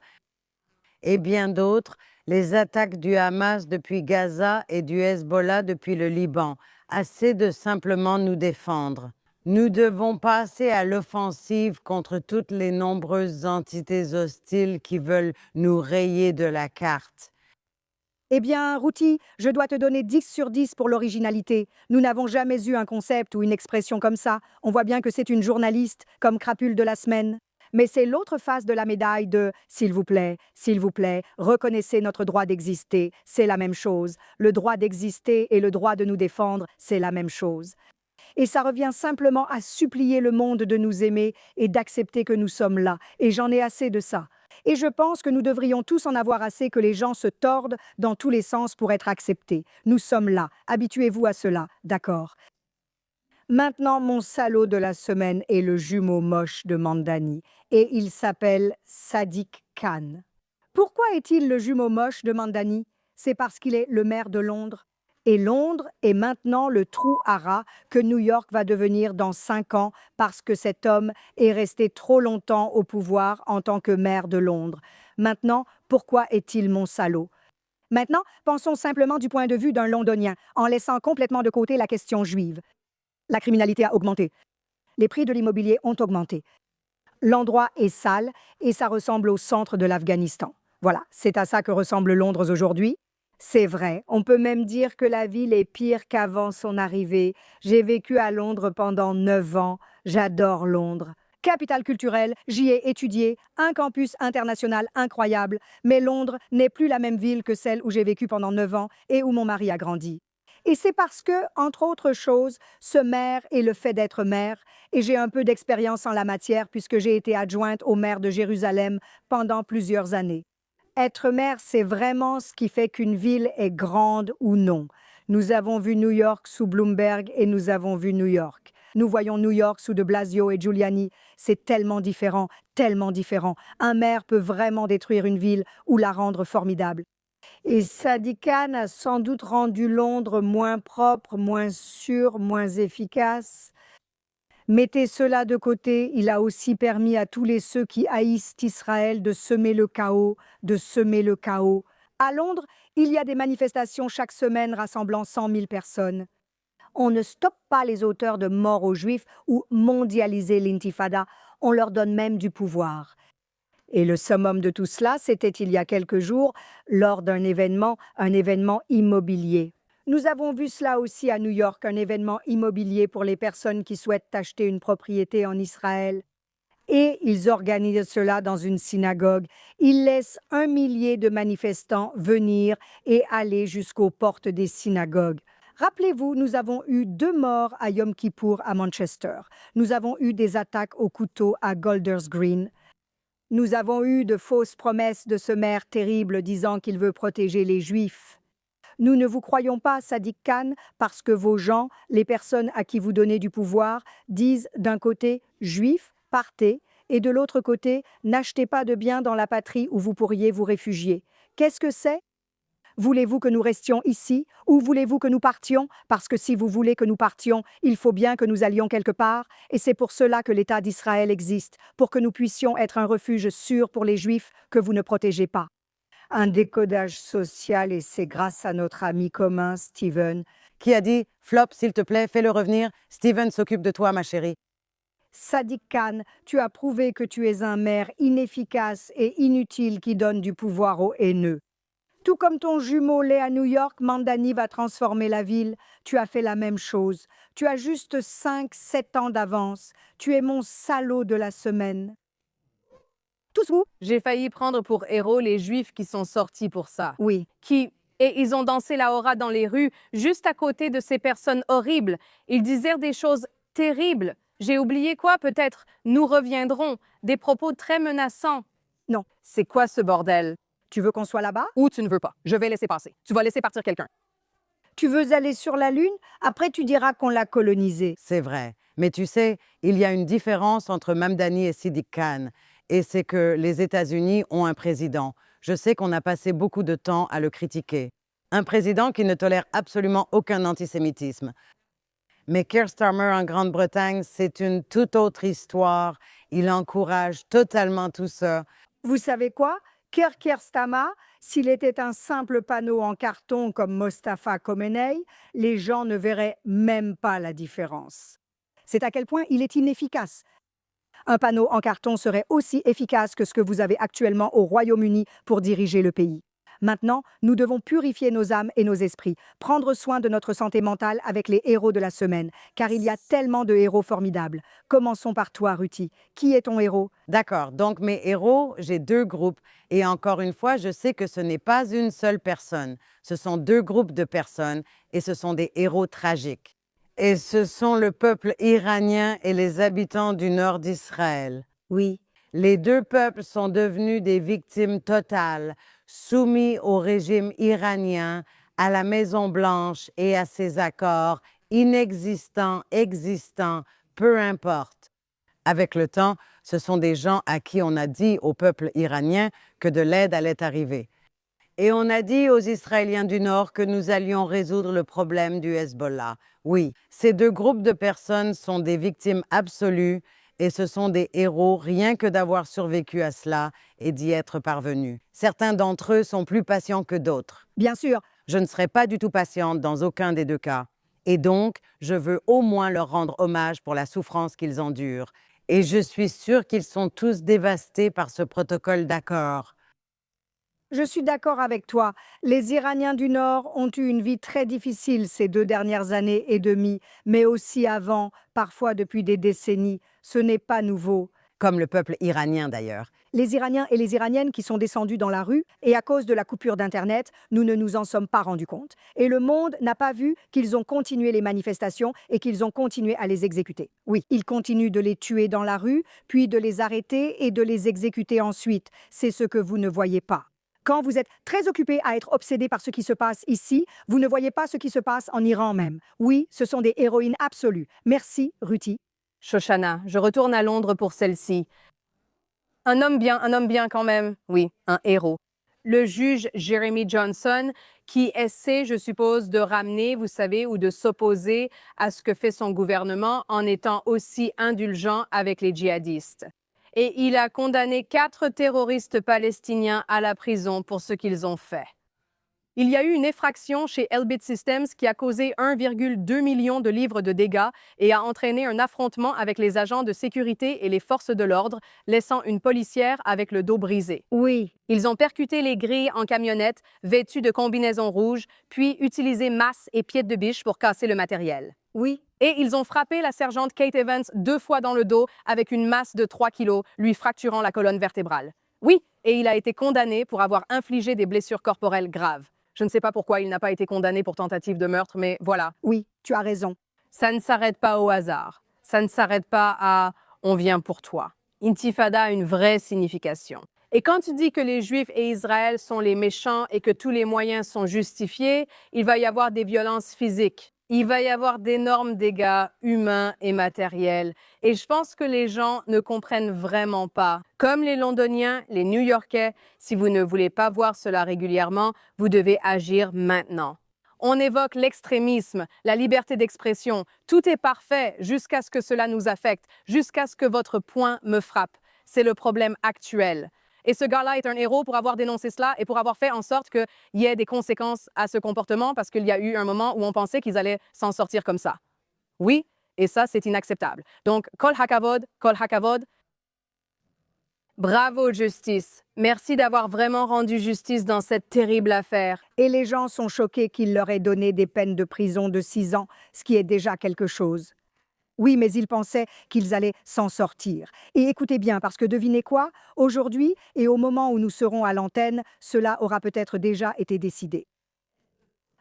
et bien d'autres, les attaques du Hamas depuis Gaza et du Hezbollah depuis le Liban. Assez de simplement nous défendre. Nous devons passer à l'offensive contre toutes les nombreuses entités hostiles qui veulent nous rayer de la carte. eh bien, Ruti, je dois te donner 10 sur 10 pour l'originalité. Nous n'avons jamais eu un concept ou une expression comme ça. On voit bien que c'est une journaliste, comme crapule de la semaine. Mais c'est l'autre face de la médaille de « s'il vous plaît, reconnaissez notre droit d'exister ». C'est la même chose. Le droit d'exister et le droit de nous défendre, c'est la même chose. Et ça revient simplement à supplier le monde de nous aimer et d'accepter que nous sommes là. Et j'en ai assez de ça. Et je pense que nous devrions tous en avoir assez que les gens se tordent dans tous les sens pour être acceptés. Nous sommes là. Habituez-vous à cela, d'accord? Maintenant, mon salaud de la semaine est le jumeau moche de Mandani. Et il s'appelle Sadiq Khan. Pourquoi est-il le jumeau moche de Mandani? C'est parce qu'il est le maire de Londres. Et Londres est maintenant le trou à rats que New York va devenir dans 5 ans parce que cet homme est resté trop longtemps au pouvoir en tant que maire de Londres. Maintenant, pourquoi est-il mon salaud? Maintenant, pensons simplement du point de vue d'un Londonien, en laissant complètement de côté la question juive. La criminalité a augmenté. Les prix de l'immobilier ont augmenté. L'endroit est sale et ça ressemble au centre de l'Afghanistan. Voilà, c'est à ça que ressemble Londres aujourd'hui. C'est vrai, on peut même dire que la ville est pire qu'avant son arrivée. J'ai vécu à Londres pendant 9 ans. J'adore Londres. Capitale culturelle, j'y ai étudié, un campus international incroyable. Mais Londres n'est plus la même ville que celle où j'ai vécu pendant 9 ans et où mon mari a grandi. Et c'est parce que, entre autres choses, ce maire et le fait d'être maire, et j'ai un peu d'expérience en la matière puisque j'ai été adjointe au maire de Jérusalem pendant plusieurs années. Être maire, c'est vraiment ce qui fait qu'une ville est grande ou non. Nous avons vu New York sous Bloomberg et nous avons vu New York. Nous voyons New York sous de Blasio et Giuliani. C'est tellement différent, tellement différent. Un maire peut vraiment détruire une ville ou la rendre formidable. Et Sadiq Khan a sans doute rendu Londres moins propre, moins sûr, moins efficace. Mettez cela de côté, il a aussi permis à tous ceux qui haïssent Israël de semer le chaos, de semer le chaos. À Londres, il y a des manifestations chaque semaine rassemblant 100 000 personnes. On ne stoppe pas les auteurs de mort aux Juifs ou mondialiser l'intifada, on leur donne même du pouvoir. Et le summum de tout cela, c'était il y a quelques jours, lors d'un événement immobilier. Nous avons vu cela aussi à New York, un événement immobilier pour les personnes qui souhaitent acheter une propriété en Israël. Et ils organisent cela dans une synagogue. Ils laissent 1 millier de manifestants venir et aller jusqu'aux portes des synagogues. Rappelez-vous, nous avons eu 2 morts à Yom Kippour à Manchester. Nous avons eu des attaques au couteau à Golders Green. Nous avons eu de fausses promesses de ce maire terrible disant qu'il veut protéger les Juifs. Nous ne vous croyons pas, Sadiq Khan, parce que vos gens, les personnes à qui vous donnez du pouvoir, disent d'un côté « Juifs, partez » et de l'autre côté « N'achetez pas de biens dans la patrie où vous pourriez vous réfugier ». Qu'est-ce que c'est? Voulez-vous que nous restions ici ou voulez-vous que nous partions? Parce que si vous voulez que nous partions, il faut bien que nous allions quelque part, et c'est pour cela que l'État d'Israël existe, pour que nous puissions être un refuge sûr pour les Juifs que vous ne protégez pas. Un décodage social, et c'est grâce à notre ami commun, Steven. Qui a dit « Flop, s'il te plaît, fais-le revenir. Steven s'occupe de toi, ma chérie. » Sadiq Khan, tu as prouvé que tu es un maire inefficace et inutile qui donne du pouvoir aux haineux. Tout comme ton jumeau laid à New York, Mamdani va transformer la ville. Tu as fait la même chose. Tu as juste 5-7 ans d'avance. Tu es mon salaud de la semaine. Tous vous? J'ai failli prendre pour héros les Juifs qui sont sortis pour ça. Oui. Et ils ont dansé la hora dans les rues, juste à côté de ces personnes horribles. Ils disaient des choses terribles. J'ai oublié quoi, peut-être? Nous reviendrons. Des propos très menaçants. Non. C'est quoi ce bordel? Tu veux qu'on soit là-bas? Ou tu ne veux pas. Je vais laisser passer. Tu vas laisser partir quelqu'un. Tu veux aller sur la Lune? Après, tu diras qu'on l'a colonisée. C'est vrai. Mais tu sais, il y a une différence entre Mamdani et Sadiq Khan. Et c'est que les États-Unis ont un président. Je sais qu'on a passé beaucoup de temps à le critiquer. Un président qui ne tolère absolument aucun antisémitisme. Mais Keir Starmer en Grande-Bretagne, c'est une toute autre histoire. Il encourage totalement tout ça. Vous savez quoi? Keir Starmer, s'il était un simple panneau en carton comme Mostafa Khomeini, les gens ne verraient même pas la différence. C'est à quel point il est inefficace. Un panneau en carton serait aussi efficace que ce que vous avez actuellement au Royaume-Uni pour diriger le pays. Maintenant, nous devons purifier nos âmes et nos esprits, prendre soin de notre santé mentale avec les héros de la semaine, car il y a tellement de héros formidables. Commençons par toi, Ruthie. Qui est ton héros? D'accord, donc mes héros, j'ai 2 groupes. Et encore une fois, je sais que ce n'est pas une seule personne. Ce sont 2 groupes de personnes et ce sont des héros tragiques. Et ce sont le peuple iranien et les habitants du nord d'Israël. Oui. Les 2 peuples sont devenus des victimes totales, soumis au régime iranien, à la Maison-Blanche et à ses accords, inexistants, existants, peu importe. Avec le temps, ce sont des gens à qui on a dit au peuple iranien que de l'aide allait arriver. Et on a dit aux Israéliens du Nord que nous allions résoudre le problème du Hezbollah. Oui, ces 2 groupes de personnes sont des victimes absolues et ce sont des héros rien que d'avoir survécu à cela et d'y être parvenus. Certains d'entre eux sont plus patients que d'autres. Bien sûr. Je ne serai pas du tout patiente dans aucun des 2 cas. Et donc, je veux au moins leur rendre hommage pour la souffrance qu'ils endurent. Et je suis sûre qu'ils sont tous dévastés par ce protocole d'accord. Je suis d'accord avec toi. Les Iraniens du Nord ont eu une vie très difficile ces 2 dernières années et demie, mais aussi avant, parfois depuis des décennies. Ce n'est pas nouveau. Comme le peuple iranien d'ailleurs. Les Iraniens et les Iraniennes qui sont descendus dans la rue, et à cause de la coupure d'Internet, nous ne nous en sommes pas rendus compte. Et le monde n'a pas vu qu'ils ont continué les manifestations et qu'ils ont continué à les exécuter. Oui, ils continuent de les tuer dans la rue, puis de les arrêter et de les exécuter ensuite. C'est ce que vous ne voyez pas. Quand vous êtes très occupé à être obsédé par ce qui se passe ici, vous ne voyez pas ce qui se passe en Iran même. Oui, ce sont des héroïnes absolues. Merci, Ruthie. Shoshana, je retourne à Londres pour celle-ci. Un homme bien quand même. Oui, un héros. Le juge Jeremy Johnson, qui essaie, je suppose, de ramener, vous savez, ou de s'opposer à ce que fait son gouvernement en étant aussi indulgent avec les djihadistes. Et il a condamné 4 terroristes palestiniens à la prison pour ce qu'ils ont fait. Il y a eu une effraction chez Elbit Systems qui a causé 1,2 million de livres de dégâts et a entraîné un affrontement avec les agents de sécurité et les forces de l'ordre, laissant une policière avec le dos brisé. Oui. Ils ont percuté les grilles en camionnette, vêtues de combinaisons rouges, puis utilisé masse et pieds de biche pour casser le matériel. Oui. Et ils ont frappé la sergente Kate Evans 2 fois dans le dos avec une masse de 3 kilos, lui fracturant la colonne vertébrale. Oui, et il a été condamné pour avoir infligé des blessures corporelles graves. Je ne sais pas pourquoi il n'a pas été condamné pour tentative de meurtre, mais voilà. Oui, tu as raison. Ça ne s'arrête pas au hasard. Ça ne s'arrête pas à « on vient pour toi ». Intifada a une vraie signification. Et quand tu dis que les Juifs et Israël sont les méchants et que tous les moyens sont justifiés, il va y avoir des violences physiques. Il va y avoir d'énormes dégâts humains et matériels. Et je pense que les gens ne comprennent vraiment pas. Comme les Londoniens, les New-Yorkais, si vous ne voulez pas voir cela régulièrement, vous devez agir maintenant. On évoque l'extrémisme, la liberté d'expression. Tout est parfait jusqu'à ce que cela nous affecte, jusqu'à ce que votre poing me frappe. C'est le problème actuel. Et ce gars-là est un héros pour avoir dénoncé cela et pour avoir fait en sorte qu'il y ait des conséquences à ce comportement parce qu'il y a eu un moment où on pensait qu'ils allaient s'en sortir comme ça. Oui, et ça, c'est inacceptable. Donc, kol hakavod, kol hakavod. Bravo, justice. Merci d'avoir vraiment rendu justice dans cette terrible affaire. Et les gens sont choqués qu'il leur ait donné des peines de prison de 6 ans, ce qui est déjà quelque chose. Oui, mais ils pensaient qu'ils allaient s'en sortir. Et écoutez bien, parce que devinez quoi? Aujourd'hui, et au moment où nous serons à l'antenne, cela aura peut-être déjà été décidé.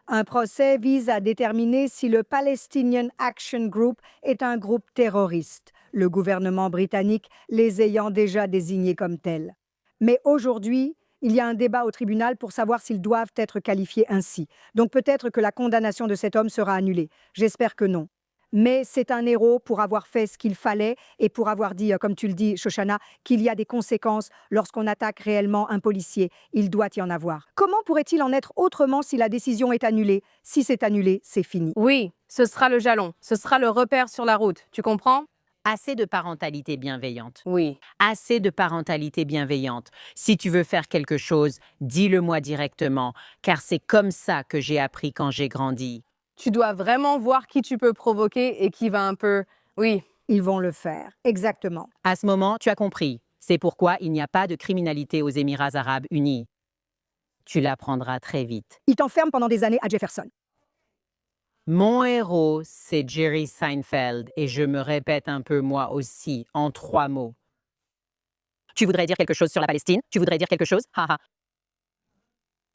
Un procès vise à déterminer si le Palestinian Action Group est un groupe terroriste, le gouvernement britannique les ayant déjà désignés comme tels. Mais aujourd'hui, il y a un débat au tribunal pour savoir s'ils doivent être qualifiés ainsi. Donc peut-être que la condamnation de cet homme sera annulée. J'espère que non. Mais c'est un héros pour avoir fait ce qu'il fallait et pour avoir dit, comme tu le dis, Shoshana, qu'il y a des conséquences lorsqu'on attaque réellement un policier. Il doit y en avoir. Comment pourrait-il en être autrement si la décision est annulée? Si c'est annulé, c'est fini. Oui, ce sera le jalon, ce sera le repère sur la route. Tu comprends? Assez de parentalité bienveillante. Oui. Assez de parentalité bienveillante. Si tu veux faire quelque chose, dis-le-moi directement, car c'est comme ça que j'ai appris quand j'ai grandi. Tu dois vraiment voir qui tu peux provoquer et qui va un peu... Oui. Ils vont le faire, exactement. À ce moment, tu as compris. C'est pourquoi il n'y a pas de criminalité aux Émirats arabes unis. Tu l'apprendras très vite. Ils t'enferment pendant des années à Jefferson. Mon héros, c'est Jerry Seinfeld, et je me répète un peu moi aussi, en 3 mots. Tu voudrais dire quelque chose sur la Palestine? Tu voudrais dire quelque chose? Haha.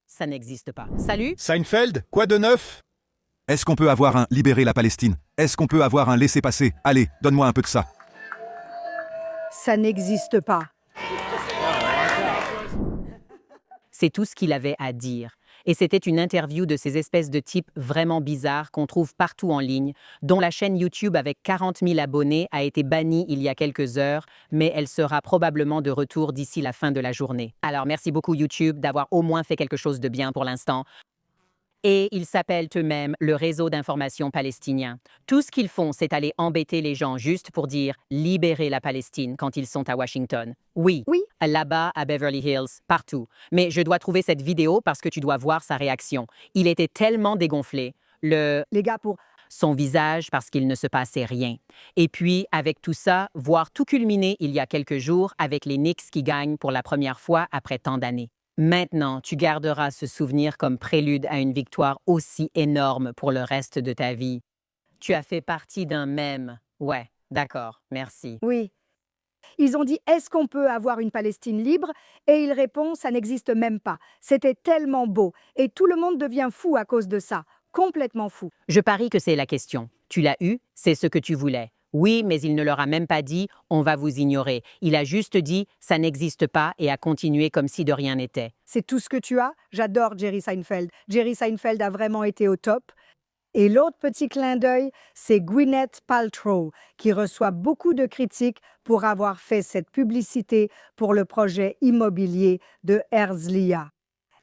Ça n'existe pas. Salut? Seinfeld, quoi de neuf? Est-ce qu'on peut avoir un « libérer la Palestine » ? Est-ce qu'on peut avoir un « laisser-passer » ? Allez, donne-moi un peu de ça. Ça n'existe pas. C'est tout ce qu'il avait à dire. Et c'était une interview de ces espèces de types vraiment bizarres qu'on trouve partout en ligne, dont la chaîne YouTube avec 40 000 abonnés a été bannie il y a quelques heures, mais elle sera probablement de retour d'ici la fin de la journée. Alors merci beaucoup YouTube d'avoir au moins fait quelque chose de bien pour l'instant. Et ils s'appellent eux-mêmes le réseau d'information palestinien. Tout ce qu'ils font, c'est aller embêter les gens juste pour dire « libérer la Palestine » quand ils sont à Washington. Oui, là-bas, à Beverly Hills, partout. Mais je dois trouver cette vidéo parce que tu dois voir sa réaction. Il était tellement dégonflé. Les gars, pour... Son visage parce qu'il ne se passait rien. Et puis, avec tout ça, voir tout culminer il y a quelques jours avec les Knicks qui gagnent pour la première fois après tant d'années. Maintenant, tu garderas ce souvenir comme prélude à une victoire aussi énorme pour le reste de ta vie. Tu as fait partie d'un mème. Ouais, d'accord, merci. Oui. Ils ont dit « Est-ce qu'on peut avoir une Palestine libre ?» Et il répond « Ça n'existe même pas. C'était tellement beau. » Et tout le monde devient fou à cause de ça. Complètement fou. Je parie que c'est la question. Tu l'as eu, c'est ce que tu voulais. Oui, mais il ne leur a même pas dit « on va vous ignorer ». Il a juste dit « ça n'existe pas » et a continué comme si de rien n'était. C'est tout ce que tu as? J'adore Jerry Seinfeld. Jerry Seinfeld a vraiment été au top. Et l'autre petit clin d'œil, c'est Gwyneth Paltrow, qui reçoit beaucoup de critiques pour avoir fait cette publicité pour le projet immobilier de Herzliya.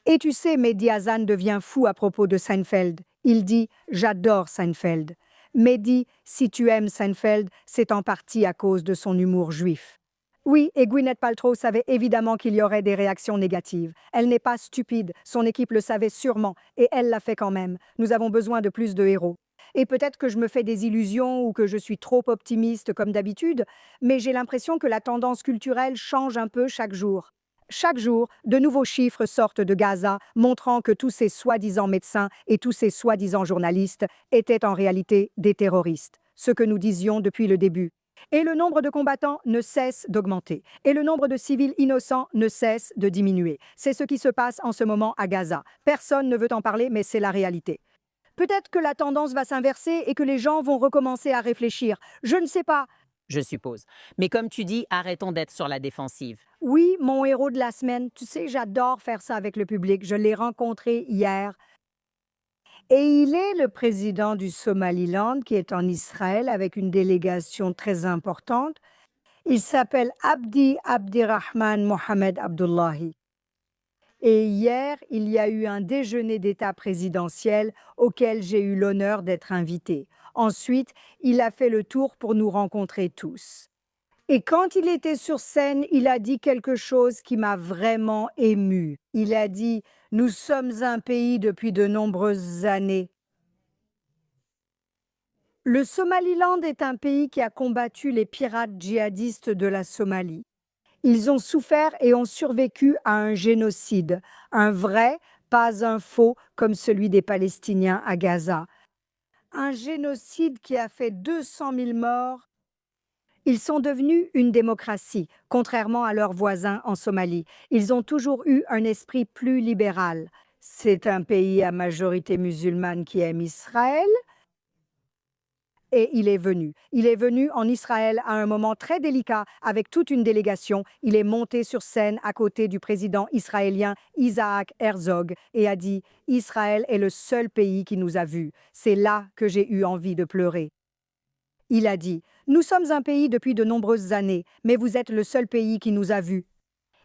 Et tu sais, Mehdi Hasan devient fou à propos de Seinfeld. Il dit « j'adore Seinfeld ». Mehdi, si tu aimes Seinfeld, c'est en partie à cause de son humour juif. Oui, et Gwyneth Paltrow savait évidemment qu'il y aurait des réactions négatives. Elle n'est pas stupide, son équipe le savait sûrement, et elle l'a fait quand même. Nous avons besoin de plus de héros. Et peut-être que je me fais des illusions ou que je suis trop optimiste comme d'habitude, mais j'ai l'impression que la tendance culturelle change un peu chaque jour. Chaque jour, de nouveaux chiffres sortent de Gaza, montrant que tous ces soi-disant médecins et tous ces soi-disant journalistes étaient en réalité des terroristes, ce que nous disions depuis le début. Et le nombre de combattants ne cesse d'augmenter. Et le nombre de civils innocents ne cesse de diminuer. C'est ce qui se passe en ce moment à Gaza. Personne ne veut en parler, mais c'est la réalité. Peut-être que la tendance va s'inverser et que les gens vont recommencer à réfléchir. Je ne sais pas. Je suppose. Mais comme tu dis, arrêtons d'être sur la défensive. Oui, mon héros de la semaine, tu sais, j'adore faire ça avec le public. Je l'ai rencontré hier. Et il est le président du Somaliland qui est en Israël avec une délégation très importante. Il s'appelle Abdi Abdirahman Mohamed Abdullahi. Et hier, il y a eu un déjeuner d'État présidentiel auquel j'ai eu l'honneur d'être invité. Ensuite, il a fait le tour pour nous rencontrer tous. Et quand il était sur scène, il a dit quelque chose qui m'a vraiment émue. Il a dit « Nous sommes un pays depuis de nombreuses années ». Le Somaliland est un pays qui a combattu les pirates djihadistes de la Somalie. Ils ont souffert et ont survécu à un génocide, un vrai, pas un faux, comme celui des Palestiniens à Gaza. Un génocide qui a fait 200 000 morts. Ils sont devenus une démocratie, contrairement à leurs voisins en Somalie. Ils ont toujours eu un esprit plus libéral. C'est un pays à majorité musulmane qui aime Israël. Et il est venu. Il est venu en Israël à un moment très délicat avec toute une délégation. Il est monté sur scène à côté du président israélien Isaac Herzog et a dit « Israël est le seul pays qui nous a vus. C'est là que j'ai eu envie de pleurer. » Il a dit « Nous sommes un pays depuis de nombreuses années, mais vous êtes le seul pays qui nous a vus.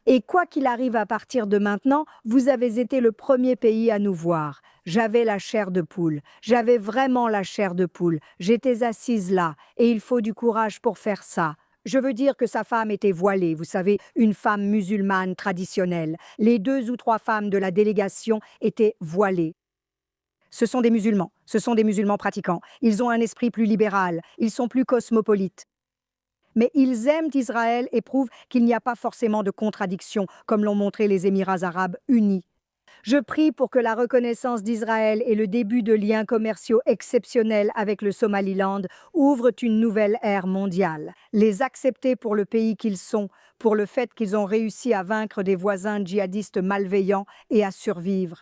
Et quoi qu'il arrive à partir de maintenant, vous avez été le premier pays à nous voir. J'avais la chair de poule. J'avais vraiment la chair de poule. J'étais assise là, et il faut du courage pour faire ça. » Je veux dire que sa femme était voilée, vous savez, une femme musulmane traditionnelle. Les 2 ou 3 femmes de la délégation étaient voilées. Ce sont des musulmans pratiquants. Ils ont un esprit plus libéral, ils sont plus cosmopolites. Mais ils aiment Israël et prouvent qu'il n'y a pas forcément de contradiction, comme l'ont montré les Émirats arabes unis. Je prie pour que la reconnaissance d'Israël et le début de liens commerciaux exceptionnels avec le Somaliland ouvrent une nouvelle ère mondiale. Les accepter pour le pays qu'ils sont, pour le fait qu'ils ont réussi à vaincre des voisins djihadistes malveillants et à survivre.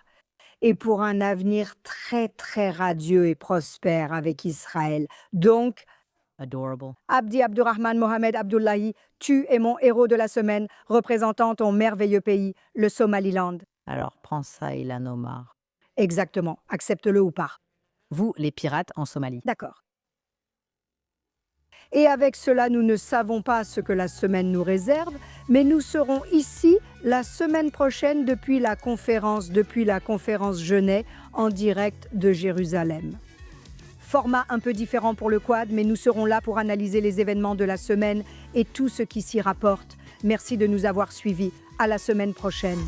Et pour un avenir très, très radieux et prospère avec Israël. Donc, Adorable. Abdi Abdurrahman Mohamed Abdullahi, tu es mon héros de la semaine, représentant ton merveilleux pays, le Somaliland. Alors, prends ça, Ilhan Omar. Exactement, accepte-le ou pas. Vous, les pirates en Somalie. D'accord. Et avec cela, nous ne savons pas ce que la semaine nous réserve, mais nous serons ici la semaine prochaine depuis la conférence Genève en direct de Jérusalem. Format un peu différent pour le quad, mais nous serons là pour analyser les événements de la semaine et tout ce qui s'y rapporte. Merci de nous avoir suivis. À la semaine prochaine.